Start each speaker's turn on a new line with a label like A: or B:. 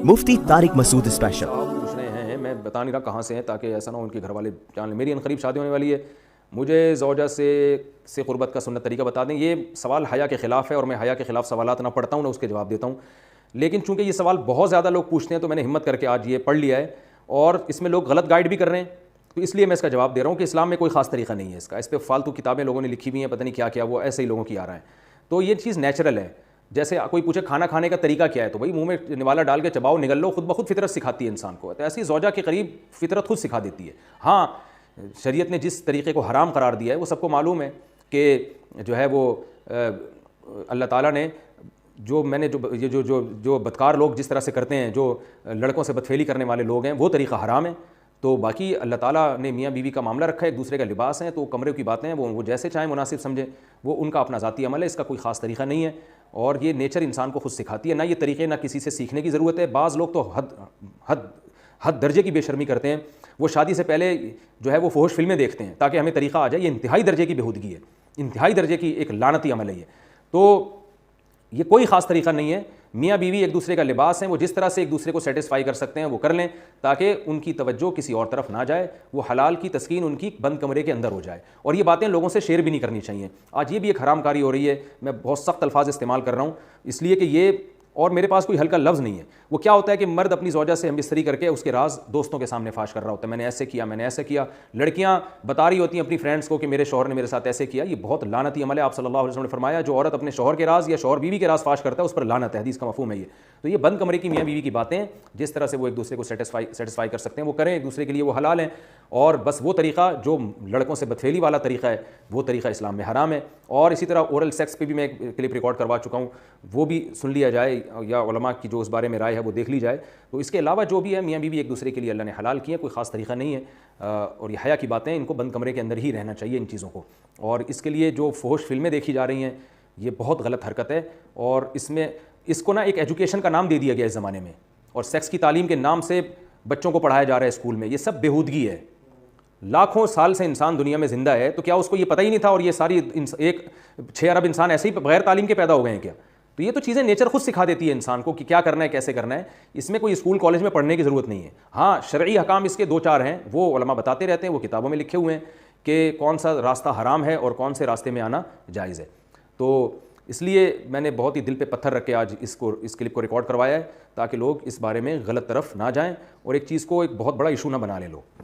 A: مفتی طارق مسعود special.
B: پوچھ رہے ہیں, میں بتا نہیں رہا کہاں سے ہیں تاکہ ایسا نہ ہو ان کے گھر والے جان لیں. میری عنقریب شادی ہونے والی ہے, مجھے زوجہ سے قربت کا سنت طریقہ بتا دیں. یہ سوال حیا کے خلاف ہے اور میں حیا کے خلاف سوالات نہ پڑھتا ہوں نہ اس کے جواب دیتا ہوں, لیکن چونکہ یہ سوال بہت زیادہ لوگ پوچھتے ہیں تو میں نے ہمت کر کے آج یہ پڑھ لیا ہے, اور اس میں لوگ غلط گائیڈ بھی کر رہے ہیں, تو اس لیے میں اس کا جواب دے رہا ہوں کہ اسلام میں کوئی خاص طریقہ نہیں ہے اس کا. اس پہ فالتو کتابیں لوگوں نے لکھی ہوئی ہیں, پتہ نہیں کیا کیا, وہ ایسے ہی لوگوں کی آ رہا ہے. تو یہ چیز نیچرل ہے. جیسے کوئی پوچھے کھانا کھانے کا طریقہ کیا ہے, تو بھائی منہ میں نوالا ڈال کے چباؤ, نگل لو, خود بخود فطرت سکھاتی ہے انسان کو. تو ایسی زوجہ کے قریب فطرت خود سکھا دیتی ہے. ہاں, شریعت نے جس طریقے کو حرام قرار دیا ہے وہ سب کو معلوم ہے کہ جو ہے وہ اللہ تعالیٰ نے جو بدکار لوگ جس طرح سے کرتے ہیں, جو لڑکوں سے بدفعلی کرنے والے لوگ ہیں, وہ طریقہ حرام ہے. تو باقی اللہ تعالیٰ نے میاں بیوی کا معاملہ رکھا ہے, ایک دوسرے کا لباس ہے, تو کمرے کی باتیں ہیں وہ جیسے چاہیں مناسب سمجھیں, وہ ان کا اپنا ذاتی عمل ہے, اس کا کوئی خاص طریقہ نہیں ہے. اور یہ نیچر انسان کو خود سکھاتی ہے, نہ یہ طریقے نہ کسی سے سیکھنے کی ضرورت ہے. بعض لوگ تو حد درجے کی بے شرمی کرتے ہیں, وہ شادی سے پہلے جو ہے وہ فحش فلمیں دیکھتے ہیں تاکہ ہمیں طریقہ آ جائے. یہ انتہائی درجے کی بےہودگی ہے, انتہائی درجے کی ایک لعنتی عمل ہے یہ. تو یہ کوئی خاص طریقہ نہیں ہے. میاں بیوی ایک دوسرے کا لباس ہیں, وہ جس طرح سے ایک دوسرے کو سیٹسفائی کر سکتے ہیں وہ کر لیں, تاکہ ان کی توجہ کسی اور طرف نہ جائے, وہ حلال کی تسکین ان کی بند کمرے کے اندر ہو جائے. اور یہ باتیں لوگوں سے شیئر بھی نہیں کرنی چاہیے. آج یہ بھی ایک حرام کاری ہو رہی ہے. میں بہت سخت الفاظ استعمال کر رہا ہوں اس لیے کہ یہ, اور میرے پاس کوئی ہلکا لفظ نہیں ہے. وہ کیا ہوتا ہے کہ مرد اپنی زوجہ سے ہم بستری کر کے اس کے راز دوستوں کے سامنے فاش کر رہا ہوتا ہے, میں نے ایسے کیا, میں نے ایسے کیا. لڑکیاں بتا رہی ہوتی ہیں اپنی فرینڈس کو کہ میرے شوہر نے میرے ساتھ ایسے کیا. یہ بہت لعنتی عمل ہے. آپ صلی اللہ علیہ وسلم نے فرمایا جو عورت اپنے شوہر کے راز یا شوہر بیوی کے راز فاش کرتا ہے اس پر لعنت ہے. حدیث کا مفہوم ہے یہ. تو یہ بند کمرے کی میاں بیوی کی باتیں, جس طرح سے وہ ایک دوسرے کو سیٹسفائی کر سکتے ہیں وہ کریں, ایک دوسرے کے لیے وہ حلال ہیں. اور بس وہ طریقہ جو لڑکوں سے بدفعلی والا طریقہ ہے وہ طریقہ اسلام میں حرام ہے. اور اسی طرح اورل سیکس پہ بھی میں ایک کلپ ریکارڈ کروا چکا ہوں, وہ بھی سن لیا جائے, یا علماء کی جو اس بارے میں رائے ہے وہ دیکھ لی جائے. تو اس کے علاوہ جو بھی ہے میاں بیوی ایک دوسرے کے لیے اللہ نے حلال کیے, کوئی خاص طریقہ نہیں ہے. اور یہ حیا کی باتیں, ان کو بند کمرے کے اندر ہی رہنا چاہیے ان چیزوں کو. اور اس کے لیے جو فحش فلمیں دیکھی جا رہی ہیں یہ بہت غلط حرکت ہے. اور اس کو نا ایک ایجوکیشن کا نام دے دیا گیا اس زمانے میں, اور سیکس کی تعلیم کے نام سے بچوں کو پڑھایا جا رہا ہے اسکول میں. یہ سب بےہودگی ہے. لاکھوں سال سے انسان دنیا میں زندہ ہے, تو کیا اس کو یہ پتہ ہی نہیں تھا, اور یہ ساری 6 ارب انسان ایسے ہی بغیر تعلیم کے پیدا ہو گئے ہیں کیا؟ تو یہ تو چیزیں نیچر خود سکھا دیتی ہے انسان کو کہ کیا کرنا ہے, کیسے کرنا ہے. اس میں کوئی اسکول کالج میں پڑھنے کی ضرورت نہیں ہے. ہاں, شرعی احکام اس کے 2-4 ہیں, وہ علماء بتاتے رہتے ہیں, وہ کتابوں میں لکھے ہوئے ہیں کہ کون سا راستہ حرام ہے اور کون سے راستے میں آنا جائز ہے. تو اس لیے میں نے بہت ہی دل پہ پتھر رکھ کے آج اس کلپ کو ریکارڈ کروایا ہے, تاکہ لوگ اس بارے میں غلط طرف نہ جائیں اور ایک چیز کو ایک بہت بڑا ایشو نہ بنا لیں لوگ.